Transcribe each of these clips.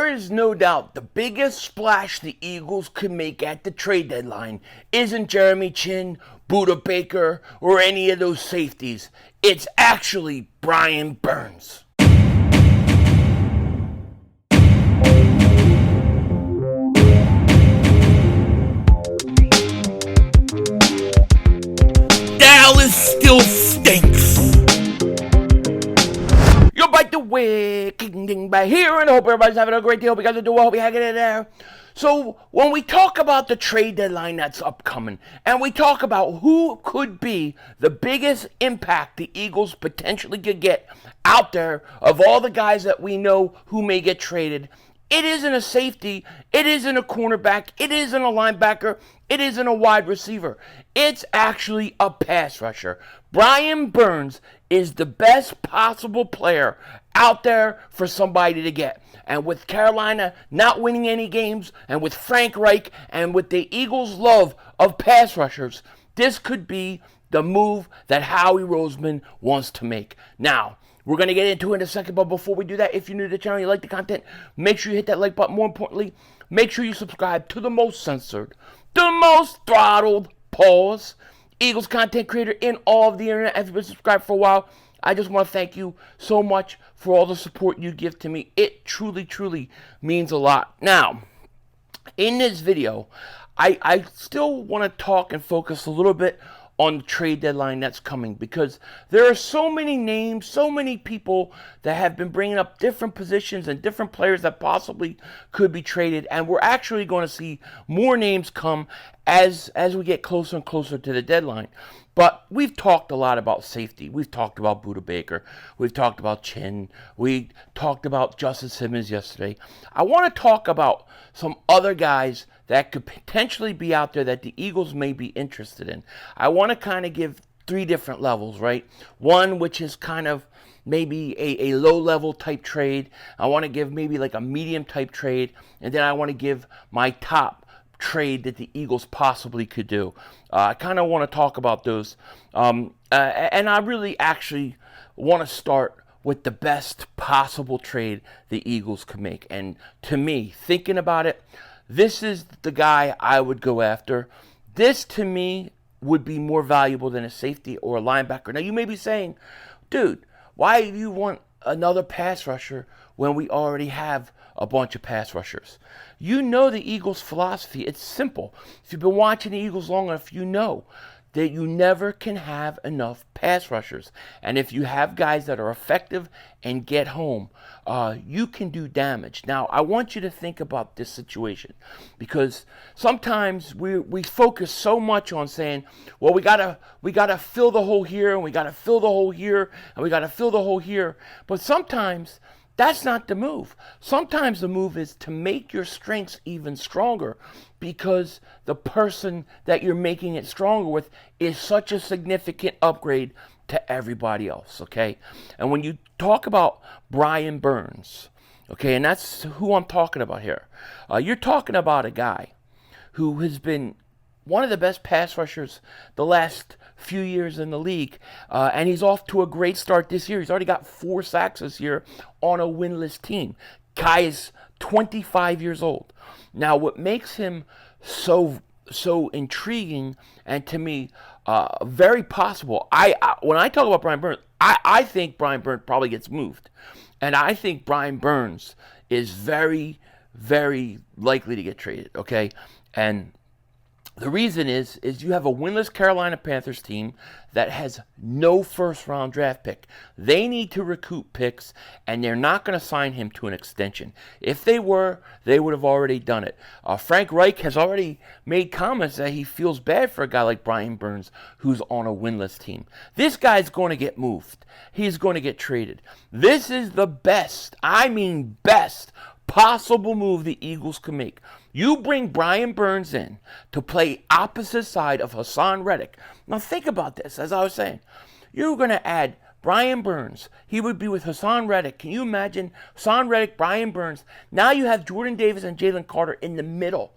there is no doubt the biggest splash the Eagles could make at the trade deadline isn't Jeremy Chin, Buda Baker, or any of those safeties. It's actually Brian Burns. Dallas still stinks. You're by the way, Dingbat here, and I hope everybody's having a great day. Hope you guys are doing well. Hope you're hanging in there. So, when we talk about the trade deadline that's upcoming, and we talk about who could be the biggest impact the Eagles potentially could get out there of all the guys that we know who may get traded, it isn't a safety, it isn't a cornerback, it isn't a linebacker, it isn't a wide receiver. It's actually a pass rusher. Brian Burns is the best possible player out there for somebody to get. And with Carolina not winning any games, and with Frank Reich, and with the Eagles' love of pass rushers, this could be the move that Howie Roseman wants to make. Now, we're going to get into it in a second, but before we do that, if you're new to the channel, you like the content, make sure you hit that like button. More importantly, make sure you subscribe to the most censored, the most throttled, pause, Eagles content creator in all of the internet. If you've been subscribed for a while, I just want to thank you so much for all the support you give to me. It truly, truly means a lot. Now, in this video, I still want to talk and focus a little bit on the trade deadline that's coming, because there are so many names, so many people that have been bringing up different positions and different players that possibly could be traded, and we're actually going to see more names come as we get closer and closer to the deadline. But we've talked a lot about safety. We've talked about Buda Baker. We've talked about Chin. We talked about Justin Simmons yesterday. I want to talk about some other guys that could potentially be out there that the Eagles may be interested in. I want to kind of give three different levels, right? One, which is kind of maybe a low-level type trade. I want to give maybe like a medium type trade. And then I want to give my top trade that the Eagles possibly could do. I kind of want to talk about those. And I really actually want to start with the best possible trade the Eagles could make. And to me, thinking about it, this is the guy I would go after. This, to me, would be more valuable than a safety or a linebacker. Now, you may be saying, dude, why do you want another pass rusher when we already have a bunch of pass rushers? You know the Eagles' philosophy. It's simple. If you've been watching the Eagles long enough, you know that you never can have enough pass rushers. And if you have guys that are effective and get home, you can do damage. Now, I want you to think about this situation, because sometimes we focus so much on saying, well, we gotta fill the hole here, and we gotta fill the hole here, and we gotta fill the hole here. But sometimes that's not the move. Sometimes the move is to make your strengths even stronger, because the person that you're making it stronger with is such a significant upgrade to everybody else, okay? And when you talk about Brian Burns, okay, and that's who I'm talking about here, you're talking about a guy who has been one of the best pass rushers the last few years in the league, and he's off to a great start this year. He's already got 4 sacks this year on a winless team. Guy is 25 years old. Now, what makes him so intriguing and to me very possible, when I talk about Brian Burns, I think Brian Burns probably gets moved, and I think Brian Burns is very, very likely to get traded. Okay, and the reason is you have a winless Carolina Panthers team that has no first-round draft pick. They need to recoup picks, and they're not going to sign him to an extension. If they were, they would have already done it. Frank Reich has already made comments that he feels bad for a guy like Brian Burns, who's on a winless team. This guy's going to get moved. He's going to get traded. This is the best, I mean best, possible move the Eagles can make. You bring Brian Burns in to play opposite side of Haason Reddick. Now think about this, as I was saying. You're going to add Brian Burns. He would be with Haason Reddick. Can you imagine Haason Reddick, Brian Burns? Now you have Jordan Davis and Jalen Carter in the middle.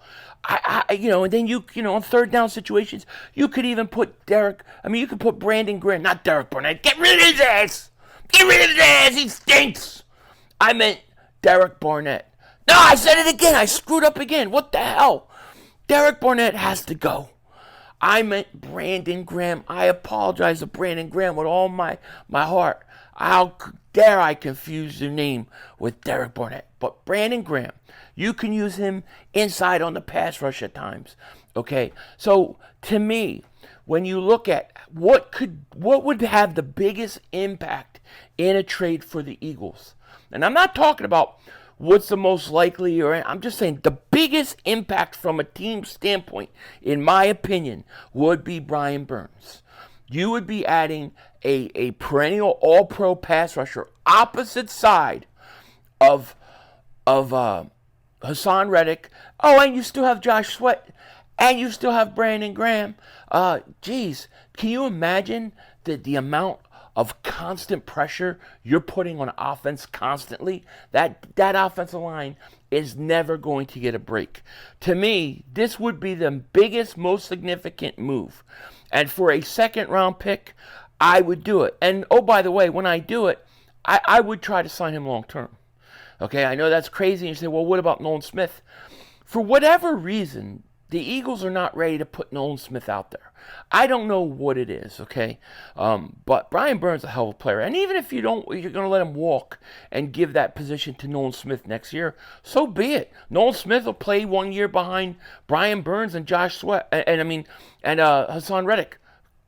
And then you on third down situations, you could even put you could put Brandon Grant, not Derek Barnett. Get rid of his ass. Get rid of his ass. He stinks. I meant Derek Barnett. No, I said it again. I screwed up again. What the hell? Derek Barnett has to go. I meant Brandon Graham. I apologize to Brandon Graham with all my heart. How dare I confuse your name with Derek Barnett? But Brandon Graham, you can use him inside on the pass rush at times. Okay, so to me, when you look at what would have the biggest impact in a trade for the Eagles, and I'm not talking about what's the most likely, or I'm just saying the biggest impact from a team standpoint, in my opinion, would be Brian Burns. You would be adding a perennial all-pro pass rusher opposite side of Haason Reddick. Oh, and you still have Josh Sweat, and you still have Brandon Graham. Geez, can you imagine the amount of constant pressure you're putting on offense constantly? That offensive line is never going to get a break. To me, this would be the biggest, most significant move. And for a second-round pick, I would do it. And, oh, by the way, when I do it, I would try to sign him long-term. Okay, I know that's crazy. You say, well, what about Nolan Smith? For whatever reason, the Eagles are not ready to put Nolan Smith out there. I don't know what it is, okay? But Brian Burns is a hell of a player. And even if you're going to let him walk and give that position to Nolan Smith next year, so be it. Nolan Smith will play 1 year behind Brian Burns and Josh Sweat, and Haason Reddick.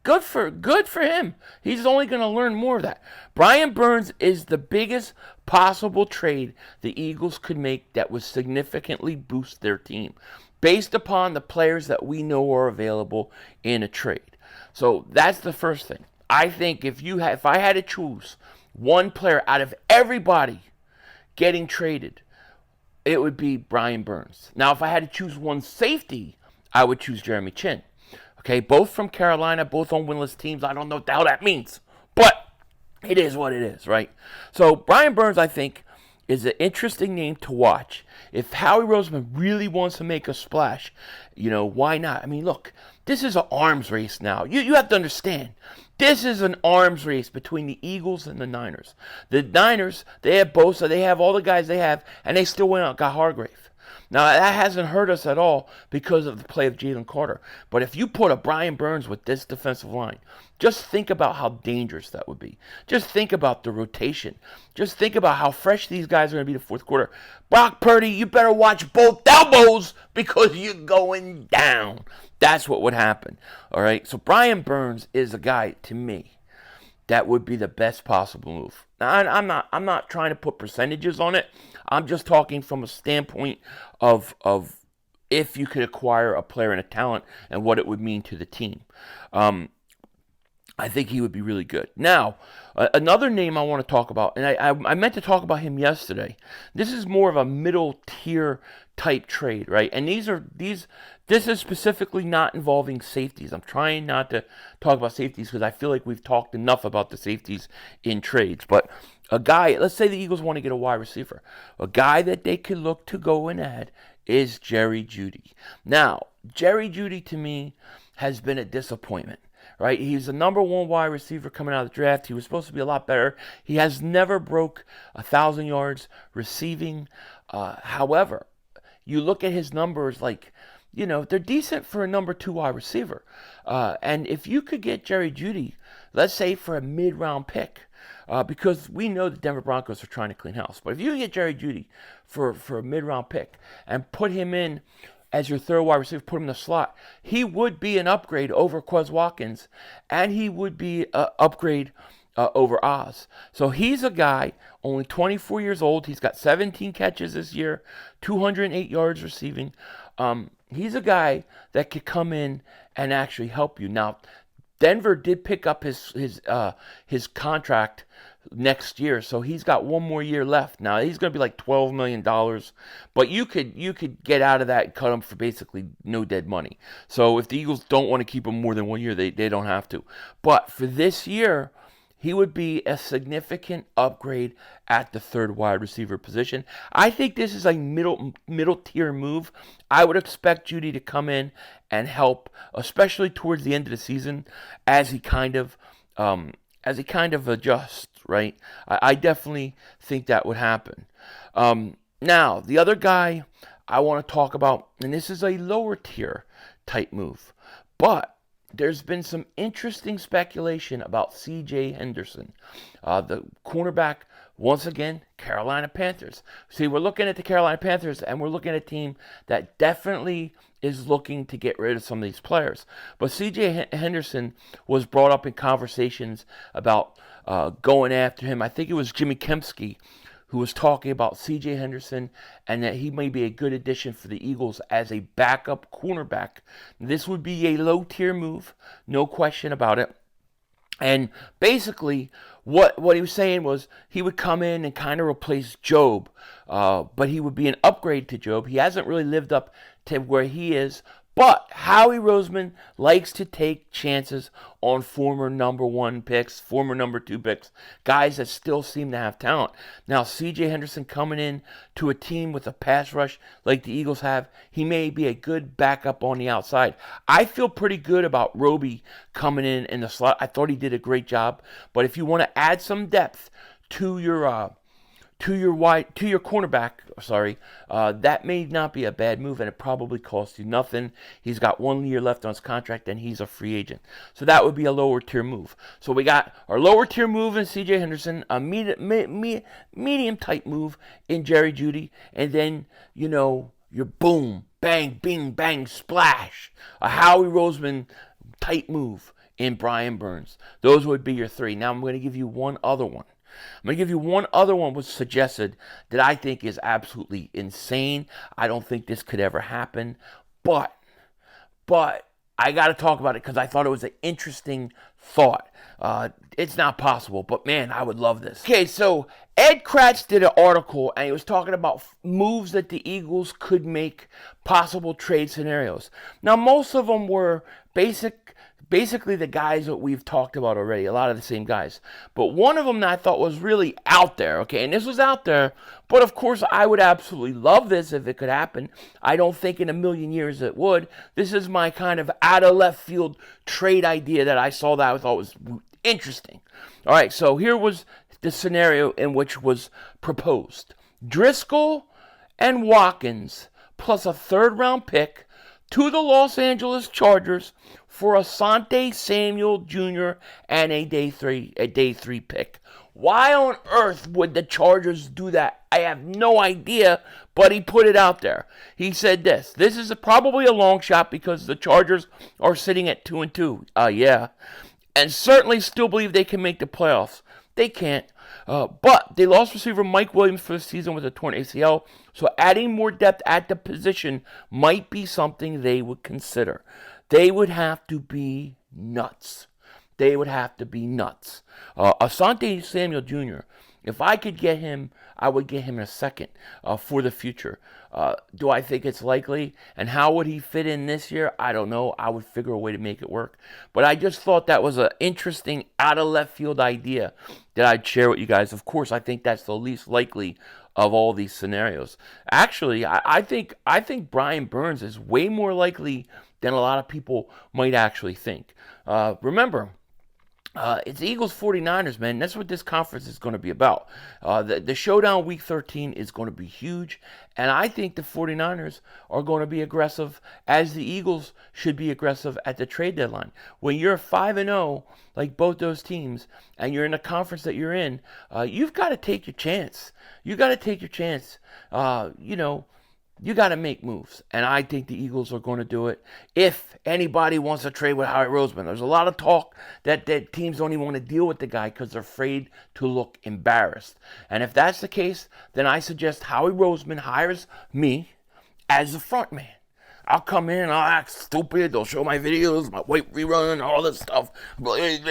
Good for him. He's only going to learn more of that. Brian Burns is the biggest possible trade the Eagles could make that would significantly boost their team, based upon the players that we know are available in a trade. So that's the first thing. I think if I had to choose one player out of everybody getting traded, it would be Brian Burns. Now, if I had to choose one safety, I would choose Jeremy Chin. Okay, both from Carolina, both on winless teams. I don't know what the hell that means, but it is what it is, right? So Brian Burns, I think, is an interesting name to watch. If Howie Roseman really wants to make a splash, why not? I mean, look, this is an arms race now. You have to understand, this is an arms race between the Eagles and the Niners. The Niners, they have Bosa, they have all the guys they have, and they still went out and got Hargrave. Now, that hasn't hurt us at all because of the play of Jalen Carter. But if you put a Brian Burns with this defensive line, just think about how dangerous that would be. Just think about the rotation. Just think about how fresh these guys are going to be the fourth quarter. Brock Purdy, you better watch both elbows because you're going down. That's what would happen. All right? So Brian Burns is a guy, to me, that would be the best possible move. Now, I'm not trying to put percentages on it. I'm just talking from a standpoint of if you could acquire a player and a talent and what it would mean to the team. I think he would be really good. Now, another name I want to talk about, and I meant to talk about him yesterday. This is more of a middle tier type trade, right? And this is specifically not involving safeties. I'm trying not to talk about safeties because I feel like we've talked enough about the safeties in trades. But a guy, let's say the Eagles want to get a wide receiver. A guy that they could look to go and add is Jerry Jeudy. Now, Jerry Jeudy to me has been a disappointment. Right, he's the number one wide receiver coming out of the draft. He was supposed to be a lot better. He has never broke 1,000 yards receiving. However, you look at his numbers, they're decent for a number 2 wide receiver. And if you could get Jerry Jeudy, let's say for a mid-round pick, because we know the Denver Broncos are trying to clean house. But if you can get Jerry Jeudy for a mid-round pick and put him in as your third wide receiver, put him in the slot, he would be an upgrade over QUEZ Watkins, and he would be an upgrade over Oz. So he's a guy, only 24 years old. He's got 17 catches this year, 208 yards receiving. He's a guy that could come in and actually help you. Now, Denver did pick up his contract next year, so he's got one more year left. Now he's going to be like $12 million, but you could get out of that and cut him for basically no dead money. So if the Eagles don't want to keep him more than 1 year, they don't have to. But for this year, he would be a significant upgrade at the third wide receiver position. I think this is a middle tier move. I would expect Jeudy to come in and help, especially towards the end of the season, as he kind of adjusts. Right, I definitely think that would happen. Now, the other guy I want to talk about, and this is a lower tier type move, but there's been some interesting speculation about C.J. Henderson, the cornerback. Once again, Carolina Panthers. See, we're looking at the Carolina Panthers, and we're looking at a team that definitely is looking to get rid of some of these players. But C.J. Henderson was brought up in conversations about going after him. I think it was Jimmy Kempski who was talking about C.J. Henderson and that he may be a good addition for the Eagles as a backup cornerback. This would be a low-tier move, no question about it. And basically, what he was saying was he would come in and kind of replace Job, but he would be an upgrade to Job. He hasn't really lived up to where he is, but Howie Roseman likes to take chances on former number 1 picks, former number 2 picks, guys that still seem to have talent. Now, C.J. Henderson coming in to a team with a pass rush like the Eagles have, he may be a good backup on the outside. I feel pretty good about Roby coming in the slot. I thought he did a great job, but if you want to add some depth to your cornerback, that may not be a bad move, and it probably costs you nothing. He's got 1 year left on his contract, and he's a free agent. So that would be a lower tier move. So we got our lower tier move in C.J. Henderson, a medium type move in Jerry Jeudy, and then, your boom, bang, bing, bang, splash, a Howie Roseman type move in Brian Burns. Those would be your 3. Now I'm going to give you one other one. Was suggested that I think is absolutely insane. I don't think this could ever happen, but I got to talk about it because I thought it was an interesting thought. It's not possible, but man, I would love this. Okay, so Ed Kratz did an article, and he was talking about moves that the Eagles could make, possible trade scenarios. Now, most of them were basically the guys that we've talked about already, a lot of the same guys. But one of them that I thought was really out there, okay, and this was out there, but of course I would absolutely love this if it could happen. I don't think in a million years it would. This is my kind of out of left field trade idea that I saw that I thought was interesting. All right, so here was the scenario in which was proposed. Driscoll and Watkins plus a 3rd round pick to the Los Angeles Chargers for Asante Samuel Jr. and a day 3 pick. Why on earth would the Chargers do that? I have no idea, but he put it out there. He said this. This is probably a long shot because the Chargers are sitting at 2-2. Yeah. And certainly still believe they can make the playoffs. They can't. But they lost receiver Mike Williams for the season with a torn ACL, so adding more depth at the position might be something they would consider. They would have to be nuts. Asante Samuel Jr., if I could get him, I would get him in a second for the future. Do I think it's likely? And how would he fit in this year? I don't know. I would figure a way to make it work. But I just thought that was an interesting out of left field idea that I'd share with you guys. Of course, I think that's the least likely of all these scenarios. Actually, I think Brian Burns is way more likely than a lot of people might actually think. Remember, it's Eagles 49ers, man. That's what this conference is going to be about. The showdown week 13 is going to be huge, and I think the 49ers are going to be aggressive as the Eagles should be aggressive at the trade deadline. When you're 5-0, like both those teams, and you're in the conference that you're in, you've got to take your chance. You got to make moves, and I think the Eagles are going to do it. If anybody wants to trade with Howie Roseman, there's a lot of talk that teams don't even want to deal with the guy because they're afraid to look embarrassed. And if that's the case, then I suggest Howie Roseman hires me as the front man. I'll come in, I'll act stupid, they'll show my videos, my weight rerun, all this stuff, and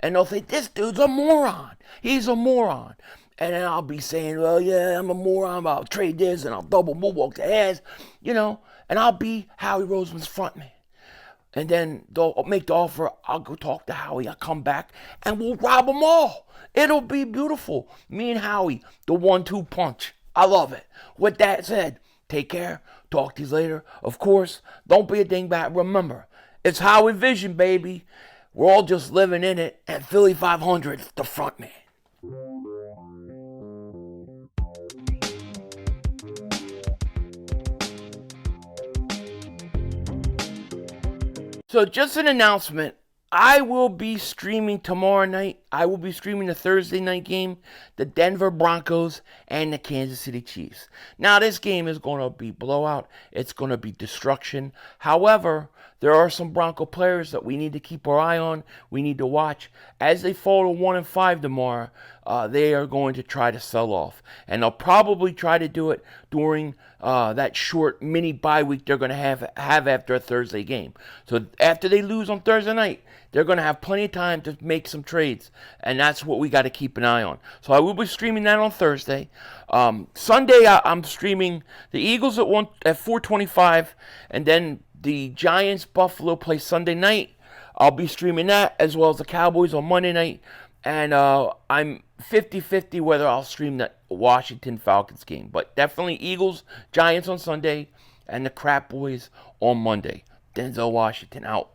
they'll say, this dude's a moron. He's a moron. And then I'll be saying, well, yeah, I'm a moron, I'll trade this, and I'll double moonwalk the ass, and I'll be Howie Roseman's front man. And then they'll make the offer, I'll go talk to Howie, I'll come back, and we'll rob them all. It'll be beautiful. Me and Howie, the 1-2 punch. I love it. With that said, take care. Talk to you later. Of course, don't be a dingbat. Remember, it's Howie Vision, baby. We're all just living in it, and Philly 500, the front man. So just an announcement. I will be streaming tomorrow night. I will be streaming the Thursday night game, the Denver Broncos and the Kansas City Chiefs. Now, this game is going to be blowout. It's going to be destruction. However, there are some Bronco players that we need to keep our eye on. We need to watch. As they fall to 1-5 tomorrow, they are going to try to sell off. And they'll probably try to do it during that short mini bye week they're going to have after a Thursday game. So after they lose on Thursday night, they're going to have plenty of time to make some trades. And that's what we got to keep an eye on. So I will be streaming that on Thursday. Sunday, I'm streaming the Eagles at 4:25, and then the Giants-Buffalo play Sunday night. I'll be streaming that, as well as the Cowboys on Monday night. And I'm 50-50 whether I'll stream the Washington-Falcons game. But definitely Eagles-Giants on Sunday, and the Crap Boys on Monday. Denzel Washington out.